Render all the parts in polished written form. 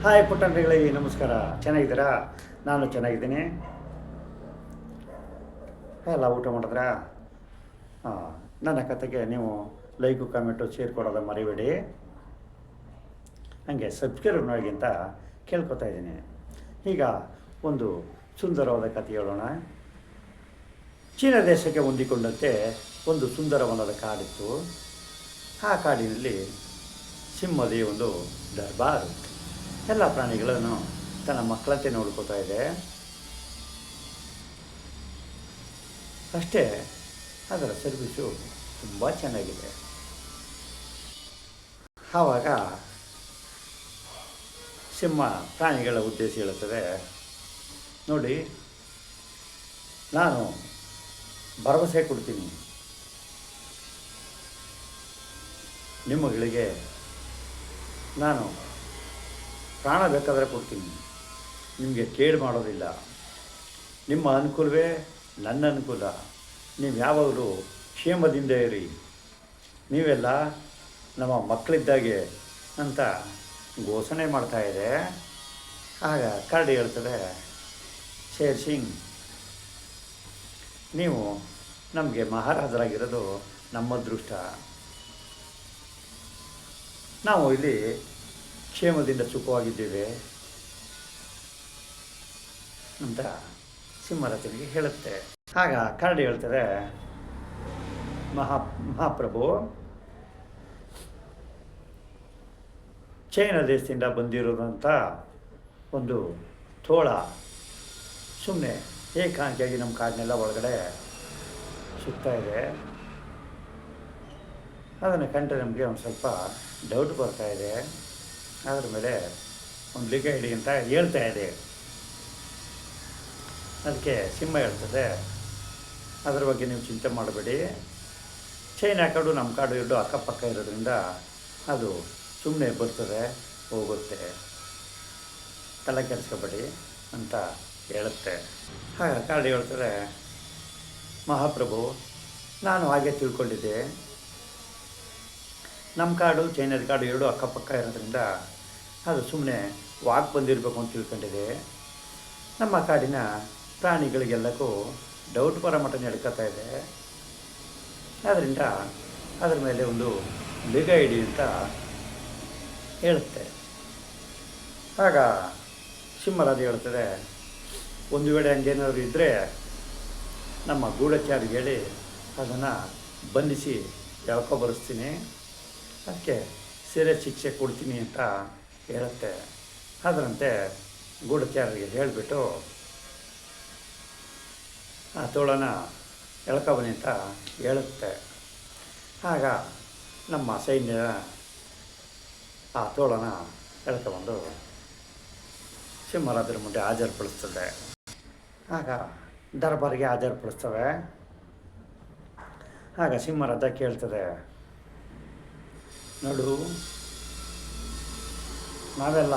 Hi ಪುಟ್ಟಂಡ್ರಿಗಳಿಗೆ ನಮಸ್ಕಾರ. ಚೆನ್ನಾಗಿದ್ದೀರಾ? ನಾನು ಚೆನ್ನಾಗಿದ್ದೀನಿ. ಎಲ್ಲ ಊಟ ಮಾಡಿದ್ರಾ? ಹಾಂ, ನನ್ನ ಕತೆಗೆ ನೀವು ಲೈಕು ಕಮೆಂಟು ಶೇರ್ ಕೊಡೋದು ಮರಿಬೇಡಿ. ಹಾಗೆ ಸಬ್ಸ್ಕ್ರೈಬ್ ಮಾಡಿ ಅಂತ ಕೇಳ್ಕೊತಾ ಇದ್ದೀನಿ. ಈಗ ಒಂದು ಸುಂದರವಾದ ಕತೆ ಹೇಳೋಣ. ಚೀನಾ ದೇಶಕ್ಕೆ ಹೊಂದಿಕೊಂಡಂತೆ ಒಂದು ಸುಂದರವನದ ಕಾಡಿತ್ತು. ಆ ಕಾಡಿನಲ್ಲಿ ಸಿಂಹದ ಒಂದು ದರ್ಬಾರ್. ಎಲ್ಲ ಪ್ರಾಣಿಗಳನ್ನು ತನ್ನ ಮಕ್ಕಳಂತೆ ನೋಡ್ಕೋತಾ ಇದೆ. ಅಷ್ಟೇ ಅದರ ಸರ್ವಿಸು ತುಂಬ ಚೆನ್ನಾಗಿದೆ. ಆವಾಗ ಸಿಂಹ ಪ್ರಾಣಿಗಳ ಉದ್ದೇಶ ಹೇಳುತ್ತದೆ, ನೋಡಿ, ನಾನು ಭರವಸೆ ಕೊಡ್ತೀನಿ, ನಿಮ್ಮಗಳಿಗೆ ನಾನು ಪ್ರಾಣ ಬೇಕಾದರೆ ಕೊಡ್ತೀನಿ, ನಿಮಗೆ ಕೇಡು ಮಾಡೋದಿಲ್ಲ. ನಿಮ್ಮ ಅನುಕೂಲವೇ ನನ್ನ ಅನುಕೂಲ. ನೀವು ಯಾವಾಗಲೂ ಕ್ಷೇಮದಿಂದ ಇರಿ, ನೀವೆಲ್ಲ ನಮ್ಮ ಮಕ್ಕಳಿದ್ದಾಗೆ ಅಂತ ಘೋಷಣೆ ಮಾಡ್ತಾಯಿದೆ. ಆಗ ಕರಡಿ ಹೇಳ್ತದೆ, ಶೇರ್ ಸಿಂಗ್, ನೀವು ನಮಗೆ ಮಹಾರಾಜರಾಗಿರೋದು ನಮ್ಮ ಅದೃಷ್ಟ. ನಾವು ಇಲ್ಲಿ ಕ್ಷೇಮದಿಂದ ಸುಖವಾಗಿದ್ದೇವೆ ಅಂತ ಸಿಂಹರಾಜನಿಗೆ ಹೇಳುತ್ತೆ. ಆಗ ಕರಡಿ ಹೇಳ್ತಾರೆ, ಮಹಾಪ್ರಭು, ಚೈನಾ ದೇಶದಿಂದ ಬಂದಿರೋದಂಥ ಒಂದು ತೋಳ ಸುಮ್ಮನೆ ಏಕಾಂಗಿಯಾಗಿ ನಮ್ಮ ಕಾಡಿನೆಲ್ಲ ಒಳಗಡೆ ಸುತ್ತಾ ಇದೆ. ಅದನ್ನು ಕಂಡ್ರೆ ನಮಗೆ ಒಂದು ಸ್ವಲ್ಪ ಡೌಟ್ ಬರ್ತಾಯಿದೆ. ಅದ್ರ ಮೇಲೆ ಒಂದು ಲಿಗ ಹಿಡಿ ಅಂತ ಹೇಳ್ತಾ ಇದೆ. ಅದಕ್ಕೆ ಸಿಂಹ ಹೇಳ್ತದೆ, ಅದರ ಬಗ್ಗೆ ನೀವು ಚಿಂತೆ ಮಾಡಬೇಡಿ. ಚೈನಾ ಕಾಡು ನಮ್ಮ ಕಾಡು ಎರಡು ಅಕ್ಕಪಕ್ಕ ಇರೋದ್ರಿಂದ ಅದು ಸುಮ್ಮನೆ ಬರ್ತದೆ ಹೋಗುತ್ತೆ, ತಲೆ ಕೆಡಿಸ್ಕೋಬೇಡಿ ಅಂತ ಹೇಳುತ್ತೆ. ಆಗ ಕರಡಿ ಹೇಳ್ತಾರೆ, ಮಹಾಪ್ರಭು, ನಾನು ಹಾಗೆ ತಿಳ್ಕೊಂಡಿದ್ದೆ. ನಮ್ಮ ಕಾಡು ಚೈನಾದ ಕಾಡು ಎರಡು ಅಕ್ಕಪಕ್ಕ ಇರೋದ್ರಿಂದ ಅದು ಸುಮ್ಮನೆ ವಾಕ್ ಬಂದಿರಬೇಕು ಅಂತ ತಿಳ್ಕೊಂಡಿದೆ. ನಮ್ಮ ಕಾಡಿನ ಪ್ರಾಣಿಗಳಿಗೆಲ್ಲಕ್ಕೂ ಡೌಟ್ ಬರೋ ಮಟ್ಟ ನಡ್ಕೋತಾ ಇದೆ. ಆದ್ದರಿಂದ ಅದರ ಮೇಲೆ ಒಂದು ಲಿಗ ಹಿಡಿ ಅಂತ ಹೇಳುತ್ತೆ. ಆಗ ಸಿಂಹರಾಜ ಹೇಳ್ತದೆ, ಒಂದು ವೇಳೆ ಹಂಗೇನಾದ್ರು ಇದ್ದರೆ ನಮ್ಮ ಗೂಢಚಾರಿಗೆ ಹೇಳಿ ಅದನ್ನು ಬಂಧಿಸಿ ಬರೆಸ್ತೀನಿ, ಅದಕ್ಕೆ ಸೀರೆ ಶಿಕ್ಷೆ ಕೊಡ್ತೀನಿ ಅಂತ ಹೇಳುತ್ತೆ. ಅದರಂತೆ ಗೂಢಚಾರರಿಗೆ ಹೇಳಿಬಿಟ್ಟು ಆ ತೋಳನ ಎಳ್ಕೊಬನ್ನಿ ಅಂತ ಹೇಳುತ್ತೆ. ಆಗ ನಮ್ಮ ಸೈನ್ಯ ಆ ತೋಳನ ಎಳ್ಕೊಬಂದು ಸಿಂಹರಾಜರ ಮುಂದೆ ಹಾಜರುಪಡಿಸ್ತದೆ. ಆಗ ದರ್ಬಾರಿಗೆ ಹಾಜರುಪಡಿಸ್ತವೆ. ಆಗ ಸಿಂಹರಾಜ ಕೇಳ್ತದೆ, ನೋಡು, ನಾವೆಲ್ಲ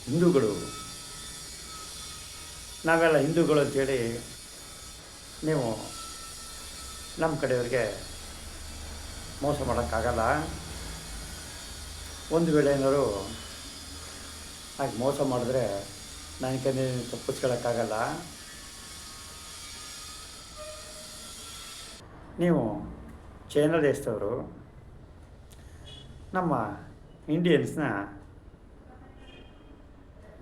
ಹಿಂದೂಗಳು ಅಂತೇಳಿ ನೀವು ನಮ್ಮ ಕಡೆಯವ್ರಿಗೆ ಮೋಸ ಮಾಡೋಕ್ಕಾಗಲ್ಲ. ಒಂದು ವೇಳೆ ಏನಾದ್ರು ಹಾಗೆ ಮೋಸ ಮಾಡಿದ್ರೆ ನನ್ನ ಕೈ ತಪ್ಪಿಸ್ಕೊಳ್ಳೋಕ್ಕಾಗಲ್ಲ. ನೀವು ಚೈನಾ ದೇಶದವರು ನಮ್ಮ ಇಂಡಿಯನ್ಸ್ನ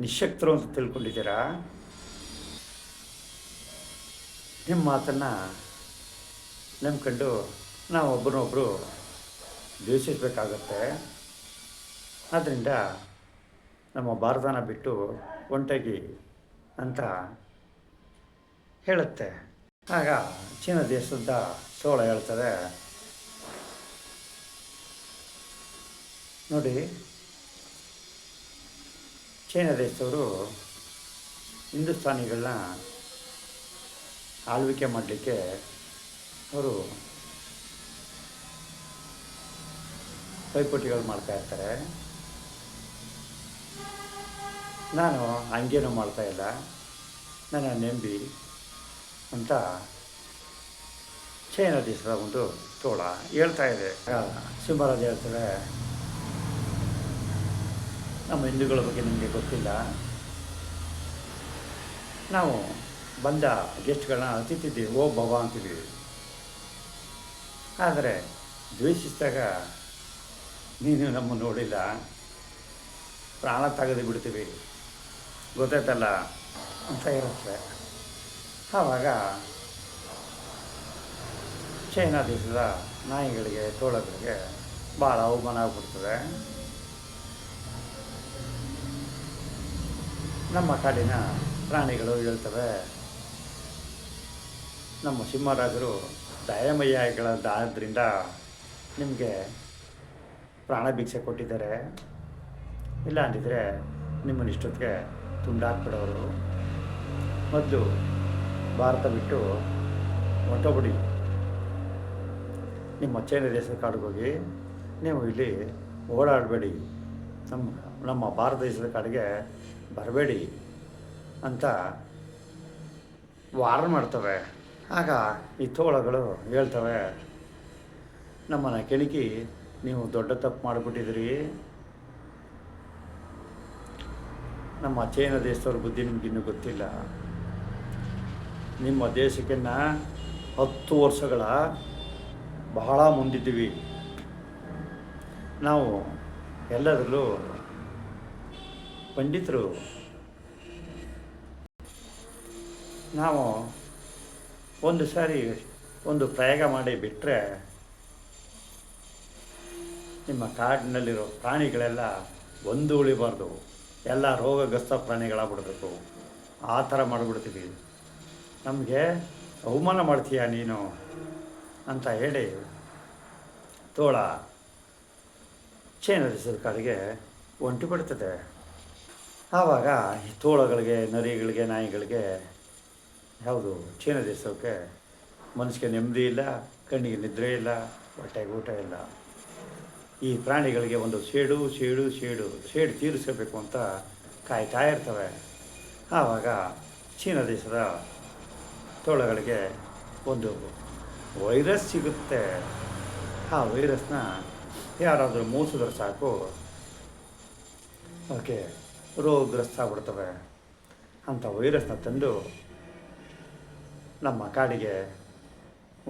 ನಿಶ್ಶಕ್ತರು ಅಂತ ತಿಳ್ಕೊಂಡಿದ್ದೀರಾ. ನಿಮ್ಮ ಮಾತನ್ನು ನಂಬ್ಕೊಂಡು ನಾವು ಒಬ್ಬರನ್ನೊಬ್ಬರು ದ್ವೇಷಿಸಬೇಕಾಗತ್ತೆ. ಆದ್ದರಿಂದ ನಮ್ಮ ಭಾರತನ ಬಿಟ್ಟು ಹೊಂಟೋಗಿ ಅಂತ ಹೇಳುತ್ತೆ. ಆಗ ಚೀನಾ ದೇಶದ ತೋಳ ಹೇಳ್ತದೆ, ನೋಡಿ, ಚೈನಾ ದೇಶದವರು ಹಿಂದೂಸ್ತಾನಿಗಳನ್ನ ಆಳ್ವಿಕೆ ಮಾಡಲಿಕ್ಕೆ ಅವರು ಪೈಪೋಟಿಗಳು ಮಾಡ್ತಾಯಿರ್ತಾರೆ. ನಾನು ಹಂಗೇನೂ ಮಾಡ್ತಾಯಿಲ್ಲ, ನನ್ನ ನೆಂಬಿ ಅಂತ ಚೈನಾ ದೇಶದ ಒಂದು ತೋಳ ಹೇಳ್ತಾ ಇದೆ. ಸಿಂಹರಾಜ ಹೇಳ್ತಾರೆ, ನಮ್ಮ ಹಿಂದೂಗಳ ಬಗ್ಗೆ ನಿಮಗೆ ಗೊತ್ತಿಲ್ಲ. ನಾವು ಬಂದ ಗೆಸ್ಟ್ಗಳನ್ನ ಅತಿಥಿ ಓ ಭವ ಅಂತೀವಿ. ಆದರೆ ದ್ವೇಷಿಸಿದಾಗ ನೀನು ನಮ್ಮನ್ನು ನೋಡಿಲ್ಲ, ಪ್ರಾಣ ತೆಗೆದು ಬಿಡ್ತೀವಿ ಗೊತ್ತಾಯ್ತಲ್ಲ ಅಂತ ಇರುತ್ತೆ. ಆವಾಗ ಚೈನಾ ದೇಶದ ನಾಯಿಗಳಿಗೆ ತೋಳಗಳಿಗೆ ಭಾಳ ಅವಮಾನ ಆಗ್ಬಿಡ್ತದೆ. ನಮ್ಮ ಕಾಡಿನ ಪ್ರಾಣಿಗಳು ಹೇಳ್ತವೆ, ನಮ್ಮ ಸಿಂಹರಾಜರು ದಯಾಮಯ್ಯಗಳಾದ್ದರಿಂದ ನಿಮಗೆ ಪ್ರಾಣ ಭಿಕ್ಷೆ ಕೊಟ್ಟಿದ್ದಾರೆ, ಇಲ್ಲ ಅಂದಿದ್ರೆ ನಿಮ್ಮನ್ನು ಇಷ್ಟೊತ್ತಿಗೆ ತುಂಡಾಕ್ಬಿಡೋರು. ಮೊದಲು ಭಾರತ ಬಿಟ್ಟು ಹೊಂಟೋಗ್ಬಿಡಿ, ನಿಮ್ಮ ಚೈನಾ ದೇಶದ ಕಾಡಿಗೆ ಹೋಗಿ ನೀವು ಇಲ್ಲಿ ಓಡಾಡಬೇಡಿ, ನಮ್ಮ ಭಾರತ ದೇಶದ ಕಾಡಿಗೆ ಬರಬೇಡಿ ಅಂತ ವಾರ್ನ್ ಮಾಡ್ತವೆ. ಆಗ ಈ ತೋಳಗಳು ಹೇಳ್ತವೆ, ನಮ್ಮನ್ನು ಕೆಣಕಿ ನೀವು ದೊಡ್ಡ ತಪ್ಪು ಮಾಡಿಬಿಟ್ಟಿದ್ರಿ, ನಮ್ಮ ಚೈನಾ ದೇಶದವ್ರ ಬುದ್ಧಿ ನಿಮಗಿನ್ನೂ ಗೊತ್ತಿಲ್ಲ. ನಿಮ್ಮ ದೇಶಕ್ಕಿನ್ನ 10 ವರ್ಷಗಳ ಬಹಳ ಮುಂದಿದ್ದೀವಿ. ನಾವು ಎಲ್ಲದರಲ್ಲೂ ಪಂಡಿತರು. ನಾವು ಒಂದು ಸಾರಿ ಒಂದು ಪ್ರಯೋಗ ಮಾಡಿ ಬಿಟ್ಟರೆ ನಿಮ್ಮ ಕಾಡಿನಲ್ಲಿರೋ ಪ್ರಾಣಿಗಳೆಲ್ಲ ಒಂದು ಉಳಿಬಾರ್ದು, ಎಲ್ಲ ರೋಗಗ್ರಸ್ತ ಪ್ರಾಣಿಗಳಾಗ್ಬಿಡ್ಬೇಕು. ಆ ಥರ ಮಾಡಿಬಿಡ್ತೀವಿ, ನಮಗೆ ಅವಮಾನ ಮಾಡ್ತೀಯ ನೀನು ಅಂತ ಹೇಳಿ ತೋಳ ಚೈನಾ ದೇಶದ ಕಾಡಿಗೆ ಒಂಟಿ ಬಿಡ್ತದೆ. ಆವಾಗ ಈ ತೋಳಗಳಿಗೆ, ನರಿಗಳಿಗೆ, ನಾಯಿಗಳಿಗೆ ಯಾವುದು ಚೈನಾ ದೇಶಕ್ಕೆ ಮನಸ್ಸಿಗೆ ನೆಮ್ಮದಿ ಇಲ್ಲ, ಕಣ್ಣಿಗೆ ನಿದ್ರೆ ಇಲ್ಲ, ಹೊಟ್ಟೆಗೆ ಊಟ ಇಲ್ಲ. ಈ ಪ್ರಾಣಿಗಳಿಗೆ ಒಂದು ಸೇಡು ತೀರಿಸಬೇಕು ಅಂತ ಕಾಯ್ತಾ ಇರ್ತವೆ. ಆವಾಗ ಚೀನಾ ದೇಶದ ತೋಳಗಳಿಗೆ ಒಂದು ವೈರಸ್ ಸಿಗುತ್ತೆ. ಆ ವೈರಸ್ನ ಯಾರಾದರೂ ಮೂಸಿದ್ರೆ ಸಾಕು ಓಕೆ ರೋಗಗ್ರಸ್ತ ಆಗ್ಬಿಡ್ತವೆ. ಅಂಥ ವೈರಸ್ನ ತಂದು ನಮ್ಮ ಕಾಡಿಗೆ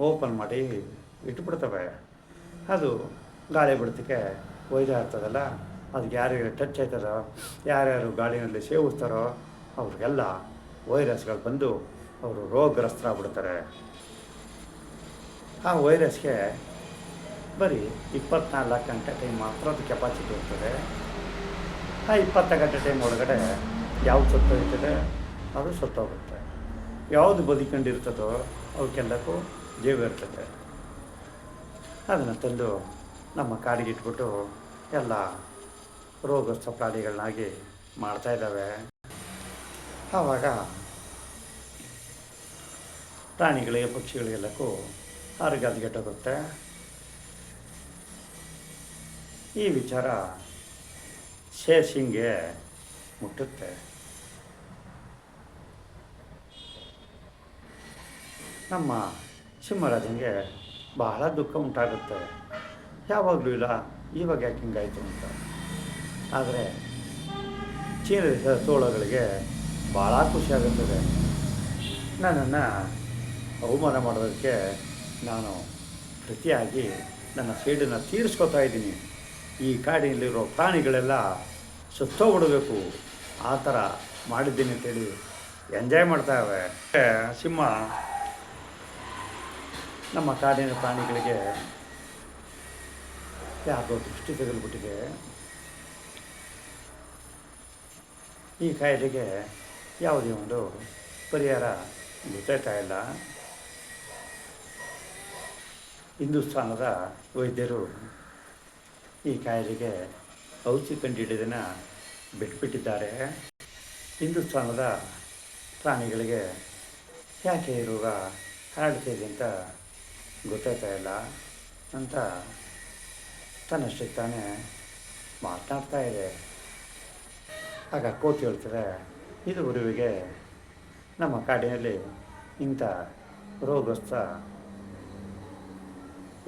ಓಪನ್ ಮಾಡಿ ಇಟ್ಬಿಡ್ತವೆ. ಅದು ಗಾಳಿ ಬಿಡ್ತಕ್ಕೆ ಒಯ್ದು ಇರ್ತದಲ್ಲ, ಅದಕ್ಕೆ ಯಾರ್ಯಾರು ಟಚ್ ಆಯ್ತದೋ, ಯಾರ್ಯಾರು ಗಾಳಿನಲ್ಲಿ ಸೇವಿಸ್ತಾರೋ ಅವ್ರಿಗೆಲ್ಲ ವೈರಸ್ಗಳು ಬಂದು ಅವರು ರೋಗಗ್ರಸ್ತರಾಗ್ಬಿಡ್ತಾರೆ. ಆ ವೈರಸ್ಗೆ ಬರೀ 24 ಗಂಟೆ ಟೈಮ್ ಮಾತ್ರ ಅದು ಕೆಪಾಸಿಟಿ ಇರ್ತದೆ. ಆ 20 ಗಂಟೆ ಟೈಮ್ ಒಳಗಡೆ ಯಾವುದು ಸತ್ತೋಗ್ತದೆ ಅದು ಸತ್ತೋಗುತ್ತೆ. ಯಾವುದು ಬದುಕೊಂಡಿರ್ತದೋ ಅವಕ್ಕೆಲ್ಲಕ್ಕೂ ಜೀವ ಇರ್ತದೆ. ಅದನ್ನು ತಂದು ನಮ್ಮ ಕಾಡಿಗೆ ಇಟ್ಬಿಟ್ಟು ಎಲ್ಲ ರೋಗಸ್ಥ ಪ್ರಾಣಿಗಳನ್ನಾಗಿ ಮಾಡ್ತಾಯಿದ್ದಾವೆ. ಆವಾಗ ಪ್ರಾಣಿಗಳಿಗೆ, ಪಕ್ಷಿಗಳಿಗೆಲ್ಲಕ್ಕೂ ಆರೋಗ್ಯ ಹದಗೆಟ್ಟೋಗುತ್ತೆ. ಈ ವಿಚಾರ ಶೇರ್ ಸಿಂಗ್ಗೆ ಮುಟ್ಟುತ್ತೆ. ನಮ್ಮ ಸಿಂಹರಾಜನಿಗೆ ಬಹಳ ದುಃಖ ಉಂಟಾಗುತ್ತೆ. ಯಾವಾಗಲೂ ಇಲ್ಲ, ಇವಾಗ ಯಾಕೆ ಹಿಂಗಾಯಿತು ಅಂತ. ಆದರೆ ಚೀನಾ ದೇಶದ ತೋಳಗಳಿಗೆ ಭಾಳ ಖುಷಿಯಾಗುತ್ತದೆ. ನನ್ನನ್ನು ಅವಮಾನ ಮಾಡೋದಕ್ಕೆ ನಾನು ಪ್ರತಿಯಾಗಿ ನನ್ನ ಸೇಡನ್ನು ತೀರಿಸ್ಕೊತಾ ಇದ್ದೀನಿ. ಈ ಕಾಡಿನಲ್ಲಿರೋ ಪ್ರಾಣಿಗಳೆಲ್ಲ ಸತ್ತೋಗ್ಬಿಡಬೇಕು, ಆ ಥರ ಮಾಡಿದ್ದೀನಿ ಅಂತೇಳಿ ಎಂಜಾಯ್ ಮಾಡ್ತಾವೆ. ಸಿಂಹ ನಮ್ಮ ಕಾಡಿನ ಪ್ರಾಣಿಗಳಿಗೆ ಯಾಕೋ ದೃಷ್ಟಿ ತೆಗೆದುಬಿಟ್ಟಿದೆ. ಈ ಕಾಯಿಲೆಗೆ ಯಾವುದೇ ಒಂದು ಪರಿಹಾರ ಗೊತ್ತಾಗ್ತಾ ಇಲ್ಲ. ಹಿಂದೂಸ್ತಾನದ ವೈದ್ಯರು ಈ ಕಾಯಿಲೆಗೆ ಔಷಧಿ ಕಂಡುಹಿಡಿಯೋದನ್ನು ಬಿಟ್ಬಿಟ್ಟಿದ್ದಾರೆ. ಹಿಂದೂಸ್ತಾನದ ಪ್ರಾಣಿಗಳಿಗೆ ಯಾಕೆ ಈ ರೋಗ ಹರಡ್ತಾಯಿದೆ ಅಂತ ಗೊತ್ತಾಗ್ತಾ ಇಲ್ಲ ಅಂತ ತನ್ನಷ್ಟಕ್ಕೆ ತಾನೇ ಮಾತನಾಡ್ತಾ ಇದೆ. ಆಗ ಕೋತಿ ಹೇಳ್ತಾರೆ, ಇದುವರೆಗೆ ನಮ್ಮ ಕಾಡಿನಲ್ಲಿ ಇಂಥ ರೋಗಸ್ಥ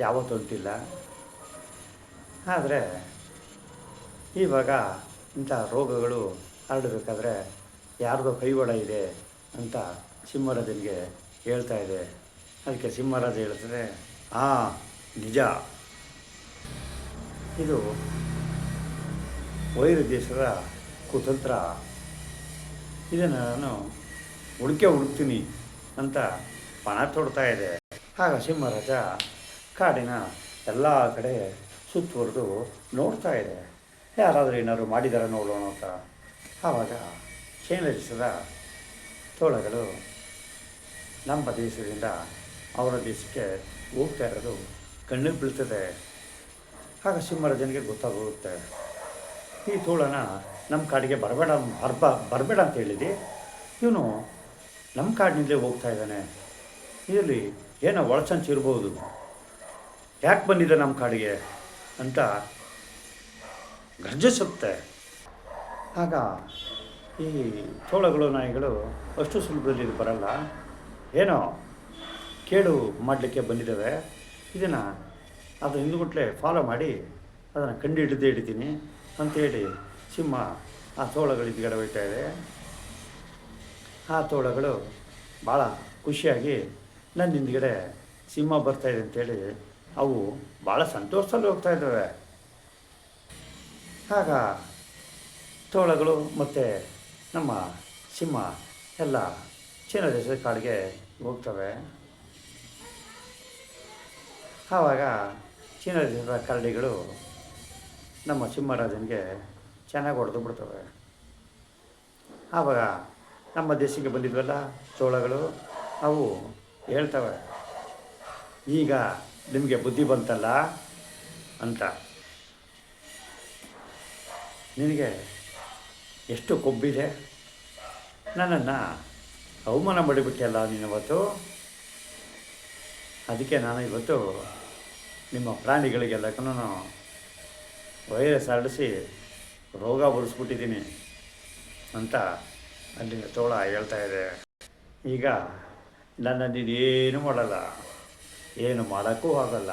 ಯಾವತ್ತೂ ಉಂಟಿಲ್ಲ. ಆದರೆ ಇವಾಗ ಇಂಥ ರೋಗಗಳು ಹರಡಬೇಕಾದ್ರೆ ಯಾರ್ದೋ ಕೈವಾಡ ಇದೆ ಅಂತ ಸಿಂಹರಾಜನಿಗೆ ಹೇಳ್ತಾ ಇದೆ. ಅದಕ್ಕೆ ಸಿಂಹರಾಜ ಹೇಳ್ತದೆ, ನಿಜ, ಇದು ವೈರ ದೇಶದ ಕುತಂತ್ರ, ಇದನ್ನು ನಾನು ಹುಡುಕ್ತೀನಿ ಅಂತ ಪಣ ತೊಡ್ತಾ ಇದೆ. ಆಗ ಸಿಂಹರಾಜ ಕಾಡಿನ ಎಲ್ಲ ಕಡೆ ಸುತ್ತುವರೆದು ನೋಡ್ತಾ ಇದೆ, ಯಾರಾದರೂ ಏನಾದ್ರು ಮಾಡಿದಾರ ನೋಡೋಣ ಅಂತ. ಆವಾಗ ಚೀನ ದೇಶದ ತೋಳಗಳು ನಮ್ಮ ದೇಶದಿಂದ ಅವರ ದೇಶಕ್ಕೆ ಹೋಗ್ತಾ ಇರೋದು ಕಣ್ಣಿಗೆ ಬೀಳ್ತದೆ. ಆಗ ಸಿಂಹರಾಜನಿಗೆ ಗೊತ್ತಾಗುತ್ತೆ, ಈ ತೋಳನ ನಮ್ಮ ಕಾಡಿಗೆ ಬರಬೇಡ ಅಂತ ಹೇಳಿದೆ, ಇವನು ನಮ್ಮ ಕಾಡಿನಿಂದಲೇ ಹೋಗ್ತಾ ಇದ್ದಾನೆ, ಇದರಲ್ಲಿ ಏನೋ ಒಳಸಂಚಿರ್ಬೋದು, ಯಾಕೆ ಬಂದಿದೆ ನಮ್ಮ ಕಾಡಿಗೆ ಅಂತ ಗರ್ಜಿಸುತ್ತೆ. ಆಗ ಈ ತೋಳಗಳು ನಾಯಿಗಳು ಅಷ್ಟು ಸುಲಭದಲ್ಲಿ ಇದು ಬರಲ್ಲ, ಏನೋ ಕೇಡು ಮಾಡಲಿಕ್ಕೆ ಬಂದಿದ್ದಾವೆ, ಇದನ್ನು ಅದು ಹಿಂದುಗುಟ್ಲೆ ಫಾಲೋ ಮಾಡಿ ಅದನ್ನು ಕಂಡು ಹಿಡಿತೀನಿ ಅಂಥೇಳಿ ಸಿಂಹ ಆ ತೋಳಗಳು ಇದ್ಗಡೆ ಹೋಗ್ತಾ ಇದೆ. ಆ ತೋಳಗಳು ಭಾಳ ಖುಷಿಯಾಗಿ ನನ್ನ ಹಿಂದ್ಗಡೆ ಸಿಂಹ ಬರ್ತಾಯಿದೆ ಅಂತೇಳಿ ಅವು ಭಾಳ ಸಂತೋಷದಲ್ಲಿ ಹೋಗ್ತಾ ಇದ್ದಾವೆ. ಆಗ ತೋಳಗಳು ಮತ್ತು ನಮ್ಮ ಸಿಂಹ ಎಲ್ಲ ಚೀನ ದೇಶದ ಕಾಡಿಗೆ ಹೋಗ್ತವೆ. ಆವಾಗ ಚೀನ ದೇಶದ ಕರಡಿಗಳು ನಮ್ಮ ಸಿಂಹರಾಜನಿಗೆ ಚೆನ್ನಾಗಿ ಹೊಡೆದು ಬಿಡ್ತವೆ. ಆವಾಗ ನಮ್ಮ ದೇಶಕ್ಕೆ ಬಂದಿದ್ವಲ್ಲ ತೋಳಗಳು, ಅವು ಹೇಳ್ತವೆ, ಈಗ ನಿಮಗೆ ಬುದ್ಧಿ ಬಂತಲ್ಲ ಅಂತ, ನಿನಗೆ ಎಷ್ಟು ಕೊಬ್ಬಿದೆ, ನನ್ನನ್ನು ಅವಮಾನ ಮಾಡಿಬಿಟ್ಟೆಲ್ಲ ನೀನವತ್ತು, ಅದಕ್ಕೆ ನಾನು ಇವತ್ತು ನಿಮ್ಮ ಪ್ರಾಣಿಗಳಿಗೆಲ್ಲಕ್ಕೂ ವೈರಸ್ ಹರಡಿಸಿ ರೋಗ ಬರೆಸ್ಬಿಟ್ಟಿದ್ದೀನಿ ಅಂತ ಅಲ್ಲಿ ತೋಳ ಹೇಳ್ತಾ ಇದೆ. ಈಗ ನನ್ನ ನೀನೇನು ಮಾಡಲ್ಲ, ಏನು ಮಾಡೋಕ್ಕೂ ಆಗಲ್ಲ,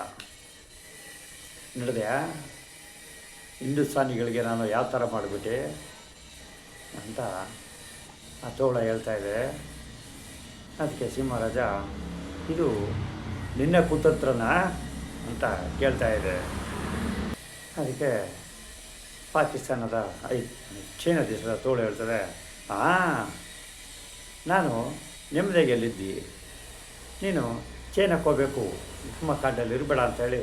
ನಡೆದೆಯಾ ಹಿಂದೂಸ್ತಾನಿಗಳಿಗೆ ನಾನು ಯಾವ ಥರ ಮಾಡಿಬಿಟ್ಟೆ ಅಂತ ಆ ತೋಳ ಹೇಳ್ತಾ ಇದೆ. ಅದಕ್ಕೆ ಸಿಂಹರಾಜ, ಇದು ನಿನ್ನ ಕುತಂತ್ರನ ಅಂತ ಕೇಳ್ತಾ ಇದೆ. ಅದಕ್ಕೆ ಪಾಕಿಸ್ತಾನದ ಚೀನಾ ದೇಶದ ತೋಳು ಹೇಳ್ತದೆ, ನಾನು ನೆಮ್ಮದಿಯಾಗಿ ಎಲ್ಲಿದ್ದಿ, ನೀನು ಚೈನಾಕ್ಕೆ ಹೋಗಬೇಕು, ನಮ್ಮ ಕಾಡಲ್ಲಿ ಇರಬೇಡ ಅಂಥೇಳಿ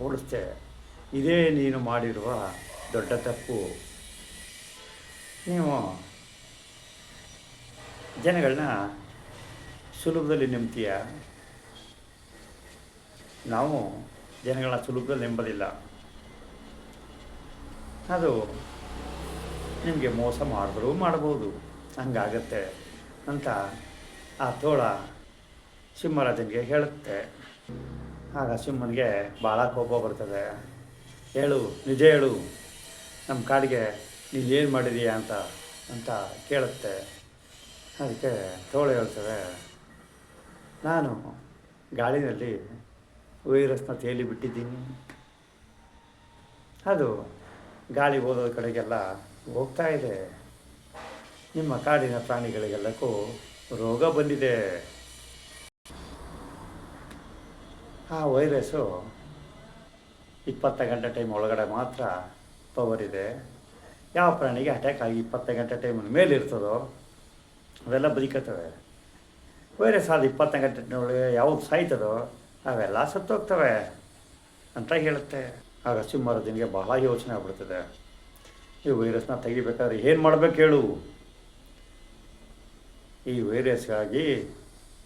ಓಡಿಸ್ತೆ, ಇದೇ ನೀನು ಮಾಡಿರುವ ದೊಡ್ಡ ತಪ್ಪು. ನೀವು ಜನಗಳನ್ನ ಸುಲಭದಲ್ಲಿ ನಂಬ್ತೀಯ, ನಾವು ಜನಗಳನ್ನ ಸುಲಭದಲ್ಲಿ ನಂಬೋದಿಲ್ಲ, ಅದು ನಿಮಗೆ ಮೋಸ ಮಾಡಿದ್ರೂ ಮಾಡ್ಬೋದು, ಹಂಗಾಗತ್ತೆ ಅಂತ ಆ ತೋಳ ಸಿಂಹರಾಜನಿಗೆ ಹೇಳುತ್ತೆ. ಆಗ ಸಿಂಹನಿಗೆ ಭಾಳ ಕೋಪ ಬರ್ತದೆ. ಹೇಳು, ನಿಜ ಹೇಳು, ನಮ್ಮ ಕಾಡಿಗೆ ನೀನು ಏನು ಮಾಡಿದೀಯ ಅಂತ ಕೇಳುತ್ತೆ. ಅದಕ್ಕೆ ತೋಳ ಹೇಳ್ತದೆ, ನಾನು ಗಾಳಿನಲ್ಲಿ ವೈರಸ್ನ ತೇಲಿ ಬಿಟ್ಟಿದ್ದೀನಿ, ಅದು ಗಾಳಿ ಹೋದ ಕಡೆಗೆಲ್ಲ ಹೋಗ್ತಾ ಇದೆ, ನಿಮ್ಮ ಕಾಡಿನ ಪ್ರಾಣಿಗಳಿಗೆಲ್ಲಕ್ಕೂ ರೋಗ ಬಂದಿದೆ. ಆ ವೈರಸ್ಸು 20 ಗಂಟೆ ಟೈಮ್ ಒಳಗಡೆ ಮಾತ್ರ ಪವರ್ ಇದೆ. ಯಾವ ಪ್ರಾಣಿಗೆ ಅಟ್ಯಾಕ್ ಆಗಿ 20 ಗಂಟೆ ಟೈಮ್ ಮೇಲಿರ್ತದೋ ಅವೆಲ್ಲ ಬದುಕತ್ತವೆ. ವೈರಸ್ ಆದ 20 ಗಂಟೆ ಒಳಗೆ ಯಾವುದು ಸಾಯ್ತದೋ ಅವೆಲ್ಲ ಸತ್ತೋಗ್ತವೆ ಅಂತ ಹೇಳುತ್ತೆ. ಆಗ ಸಿಂಹರಾಜನಿಗೆ ಬಹಳ ಯೋಚನೆ ಆಗ್ಬಿಡ್ತದೆ, ಈ ವೈರಸ್ನ ತೆಗಿಬೇಕಾದ್ರೆ ಏನು ಮಾಡಬೇಕು ಹೇಳು, ಈ ವೈರಸ್ಗಾಗಿ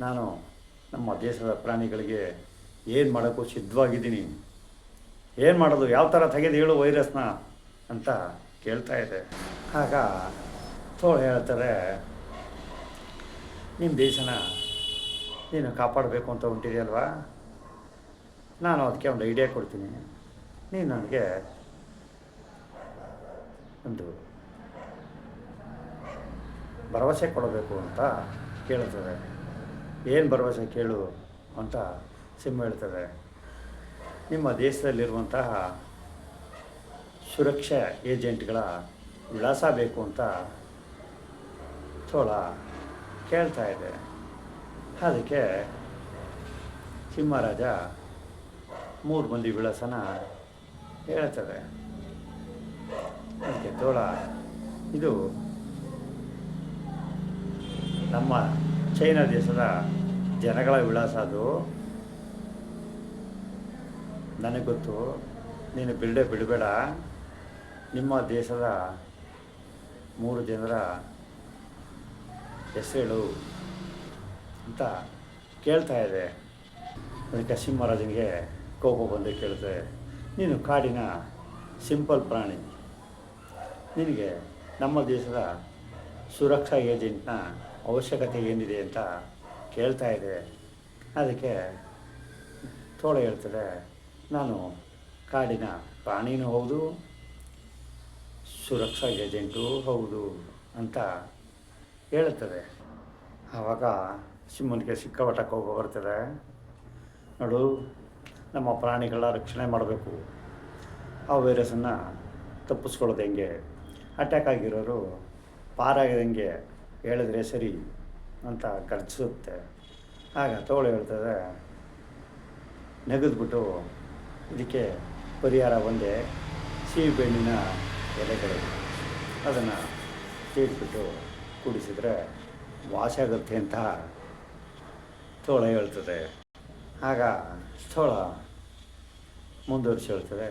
ನಾನು ನಮ್ಮ ದೇಶದ ಪ್ರಾಣಿಗಳಿಗೆ ಏನು ಮಾಡೋಕ್ಕೂ ಸಿದ್ಧವಾಗಿದ್ದೀನಿ, ಏನು ಮಾಡೋದು, ಯಾವ ಥರ ತೆಗೆದು ಹೇಳು ವೈರಸ್ನ ಅಂತ ಕೇಳ್ತಾ ಇದೆ. ಆಗ ತೋಳ ಹೇಳ್ತಾರೆ, ನಿಮ್ಮ ದೇಶನ ನೀನು ಕಾಪಾಡಬೇಕು ಅಂತ ಹೊಂಟಿದೆಯಲ್ವಾ, ನಾನು ಅದಕ್ಕೆ ಒಂದು ಐಡಿಯಾ ಕೊಡ್ತೀನಿ, ನೀನು ನನಗೆ ಒಂದು ಭರವಸೆ ಕೊಡಬೇಕು ಅಂತ ಕೇಳ್ತದೆ. ಏನು ಭರವಸೆ ಕೇಳು ಅಂತ ಸಿಂಹ ಹೇಳ್ತದೆ, ನಿಮ್ಮ ದೇಶದಲ್ಲಿರುವಂತಹ ಸುರಕ್ಷಾ ಏಜೆಂಟ್ಗಳ ವಿಳಾಸ ಬೇಕು ಅಂತ ತೋಳ ಕೇಳ್ತಾ ಇದೆ. ಅದಕ್ಕೆ ಸಿಂಹರಾಜ 3 ಮಂದಿ ವಿಳಾಸನ ಹೇಳ್ತದೆ. ಅದಕ್ಕೆ ತೋಳ, ಇದು ನಮ್ಮ ಚೈನಾ ದೇಶದ ಜನಗಳ ವಿಳಾಸ, ಅದು ನನಗೆ ಗೊತ್ತು, ನೀನು ಬಿಡಬೇಡ, ನಿಮ್ಮ ದೇಶದ 3 ಜನರ ಹೆಸರು ಅಂತ ಕೇಳ್ತಾ ಇದೆ. ಅದಕ್ಕೆ ಸಿಂಹರಾಜನಿಗೆ ಕೋಪ ಬಂದು ಕೇಳುತ್ತೆ, ನೀನು ಕಾಡಿನ ಸಿಂಪಲ್ ಪ್ರಾಣಿ, ನಿನಗೆ ನಮ್ಮ ದೇಶದ ಸುರಕ್ಷಾ ಏಜೆಂಟ್ನ ಅವಶ್ಯಕತೆ ಏನಿದೆ ಅಂತ ಕೇಳ್ತಾ ಇದೆ. ಅದಕ್ಕೆ ತೋಳ ಹೇಳ್ತದೆ, ನಾನು ಕಾಡಿನ ಪ್ರಾಣಿನೂ ಹೌದು, ಸುರಕ್ಷಾ ಏಜೆಂಟು ಹೌದು ಅಂತ ಹೇಳುತ್ತದೆ. ಆವಾಗ ಸಿಂಹನಿಗೆ ಸಿಕ್ಕಾಪಟ್ಟ ಕೋಪ ಬರ್ತದೆ. ನೋಡು, ನಮ್ಮ ಪ್ರಾಣಿಗಳ ರಕ್ಷಣೆ ಮಾಡಬೇಕು, ಆ ವೈರಸನ್ನು ತಪ್ಪಿಸ್ಕೊಳ್ಳೋದು ಹೆಂಗೆ, ಅಟ್ಯಾಕ್ ಆಗಿರೋರು ಪಾರಾಗಿದಂಗೆ ಹೇಳಿದ್ರೆ ಸರಿ ಅಂತ ಗರ್ಜಿಸುತ್ತೆ. ಆಗ ತೋಳು ಹೇಳ್ತದೆ, ನೆಗೆದ್ಬಿಟ್ಟು ಇದಕ್ಕೆ ಪರಿಹಾರ ಒಂದೇ, ಸೀಬೆಹಣ್ಣಿನ ಎಲೆಗಳು, ಅದನ್ನು ತೀಡ್ಬಿಟ್ಟು ಕುಡಿಸಿದ್ರೆ ವಾಸಿ ಆಗುತ್ತೆ ಅಂತ ತೋಳ ಹೇಳ್ತದೆ. ಆಗ ತೋಳ ಮುಂದುವರಿಸಿ ಹೇಳ್ತದೆ,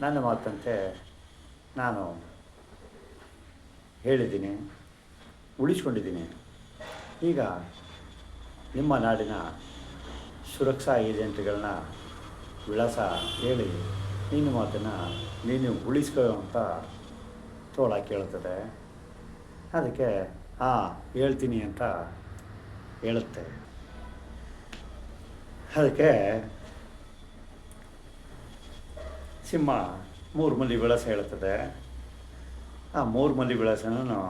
ನನ್ನ ಮಾತಂತೆ ನಾನು ಹೇಳಿದ್ದೀನಿ, ಉಳಿಸ್ಕೊಂಡಿದ್ದೀನಿ. ಈಗ ನಿಮ್ಮ ನಾಡಿನ ಸುರಕ್ಷಾ ಏಜೆಂಟ್ಗಳನ್ನ ವಿಳಾಸ ಹೇಳಿ ನಿನ್ನ ಮಾತನ್ನು ನೀನು ಉಳಿಸ್ಕೋ ಅಂತ ತೋಳ ಕೇಳ್ತದೆ. ಅದಕ್ಕೆ ಹೇಳ್ತೀನಿ ಅಂತ ಹೇಳುತ್ತೆ. ಅದಕ್ಕೆ ಸಿಂಹ 3 ಮಂದಿ ವಿಳಾಸ ಹೇಳುತ್ತದೆ. ಆ 3 ಮಂದಿ ವಿಳಾಸನೂ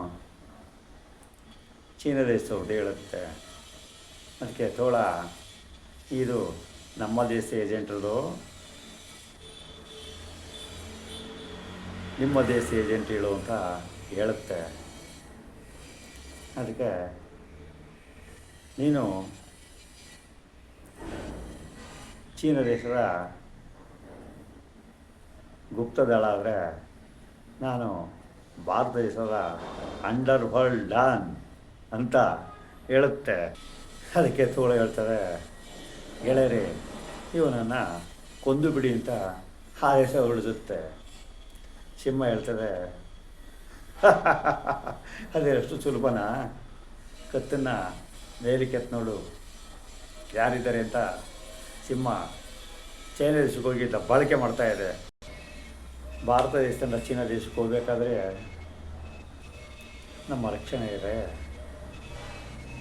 ಚೀನಾ ದೇಶದವ್ರದ್ದು ಹೇಳುತ್ತೆ. ಅದಕ್ಕೆ ತೋಳ, ಇದು ನಮ್ಮ ದೇಶ ಏಜೆಂಟ್ರದು, ನಿಮ್ಮ ದೇಶ ಏಜೆಂಟ್ ಹೇಳು ಅಂತ ಹೇಳುತ್ತೆ. ಅದಕ್ಕೆ ನೀನು ಚೀನಾ ದೇಶದ ಗುಪ್ತದಳ ಆದರೆ, ನಾನು ಭಾರತ ದೇಶದ ಅಂಡರ್ ವರ್ಲ್ಡ್ ಡಾನ್ ಅಂತ ಹೇಳುತ್ತೆ. ಅದಕ್ಕೆ ತೋಳ ಹೇಳ್ತಾರೆ, ಗೆಳೆಯರಿ, ಇವನನ್ನು ಕೊಂದು ಬಿಡಿ ಅಂತ ಆದೇಶ ಹೊರಡಿಸುತ್ತೆ. ಸಿಂಹ ಹೇಳ್ತದೆ, ಅದೇ ಅಷ್ಟು ಸುಲಭನಾ, ಕತ್ತನ್ನು ಮೇಲಕ್ಕೆ ಎತ್ತು ನೋಡು ಯಾರಿದ್ದಾರೆ ಅಂತ. ಸಿಂಹ ಚೈನಾ ದೇಶಕ್ಕೆ ಹೋಗಿ ದಬ್ಬಾಳಿಕೆ ಮಾಡ್ತಾಯಿದೆ. ಭಾರತ ದೇಶದಿಂದ ಚೀನಾ ದೇಶಕ್ಕೆ ಹೋಗಬೇಕಾದ್ರೆ ನಮ್ಮ ರಕ್ಷಣೆ ಇದೆ,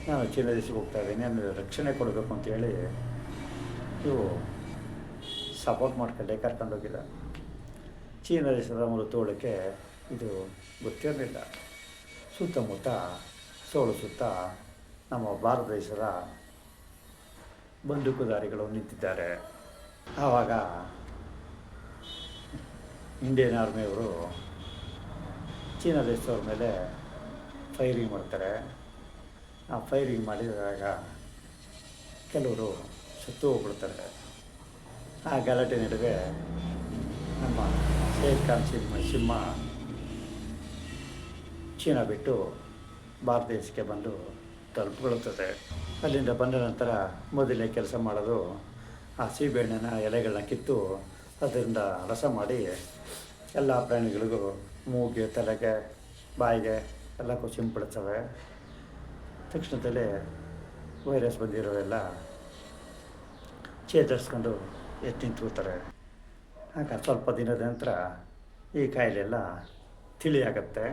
ನಾನು ಚೀನಾ ದೇಶಕ್ಕೆ ಹೋಗ್ತಾಯಿದ್ದೀನಿ, ಅಂದರೆ ರಕ್ಷಣೆ ಕೊಡಬೇಕು ಅಂತೇಳಿ ಇವು ಸಪೋರ್ಟ್ ಮಾಡ್ಕೊಂಡೆ ಕರ್ಕೊಂಡೋಗಿಲ್ಲ. ಚೀನಾ ದೇಶದ ತೋಳಕ್ಕೆ ಇದು ಗೊತ್ತಿರಲಿಲ್ಲ. ಸುತ್ತಮುತ್ತ ಸುತ್ತ ನಮ್ಮ ಭಾರತ ದೇಶದ ಬಂದೂಕುದಾರಿಗಳು ನಿಂತಿದ್ದಾರೆ. ಆವಾಗ ಇಂಡಿಯನ್ ಆರ್ಮಿಯವರು ಚೀನಾ ದೇಶದವ್ರ ಮೇಲೆ ಫೈರಿಂಗ್ ಮಾಡ್ತಾರೆ. ಆ ಫೈರಿಂಗ್ ಮಾಡಿದಾಗ ಕೆಲವರು ಸತ್ತು ಹೋಗ್ಬಿಡ್ತಾರೆ. ಆ ಗಲಾಟೆ ನಡುವೆ ನಮ್ಮ ಶೇರ್ ಖಾನ್ ಸಿಂಹ ಚೀನಾ ಬಿಟ್ಟು ಭಾರತ ದೇಶಕ್ಕೆ ಬಂದು ತಲುಪಿಕೊಳ್ಳುತ್ತದೆ. ಅಲ್ಲಿಂದ ಬಂದ ನಂತರ ಮೊದಲನೇ ಕೆಲಸ ಮಾಡೋದು, ಆ ಸೀಬೆಹಣ್ಣಿನ ಎಲೆಗಳನ್ನ ಕಿತ್ತು ಅದರಿಂದ ರಸ ಮಾಡಿ ಎಲ್ಲ ಪ್ರಾಣಿಗಳಿಗೂ ಮೂಗಿಗೆ, ತಲೆಗೆ, ಬಾಯಿಗೆ ಎಲ್ಲಕ್ಕೂ ಸಿಂಪಡಿಸ್ತವೆ. ತಕ್ಷಣದಲ್ಲೇ ವೈರಸ್ ಬಂದಿರೋವೆಲ್ಲ ಚೇತರಿಸ್ಕೊಂಡು ಎದ್ದು ನಿಂತ್ಕೋತಾರೆ. ಆಗ ಸ್ವಲ್ಪ ದಿನದ ನಂತರ ಈ ಕಾಯಿಲೆ ಎಲ್ಲ ತಿಳಿಯಾಗತ್ತೆ.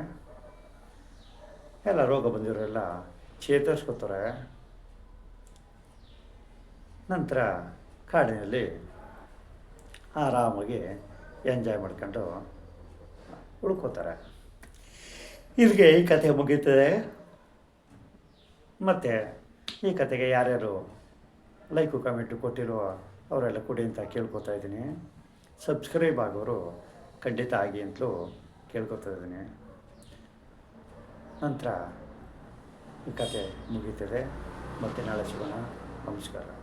ಎಲ್ಲ ರೋಗ ಬಂದಿರೋರೆಲ್ಲ ಚೇತರಿಸ್ಕೋತಾರೆ. ನಂತರ ಕಾಡಿನಲ್ಲಿ ಆರಾಮಾಗಿ ಎಂಜಾಯ್ ಮಾಡ್ಕೊಂಡು ಉಳ್ಕೋತಾರೆ. ಇಲ್ಲಿಗೆ ಈ ಕಥೆ ಮುಗೀತದೆ. ಮತ್ತು ಈ ಕಥೆಗೆ ಯಾರ್ಯಾರು ಲೈಕು ಕಮೆಂಟು ಕೊಟ್ಟಿರೋ ಅವರೆಲ್ಲ ಕೊಡಿ ಅಂತ ಕೇಳ್ಕೊತಾ ಇದ್ದೀನಿ. ಸಬ್ಸ್ಕ್ರೈಬ್ ಆಗೋರು ಖಂಡಿತ ಆಗಿ ಅಂತಲೂ ಕೇಳ್ಕೊತಾ ಇದ್ದೀನಿ. ನಂತರ ಈ ಕತೆ ಮುಗೀತದೆ. ಮತ್ತೆ ನಾಳೆ ಸಿಗೋಣ. ನಮಸ್ಕಾರ.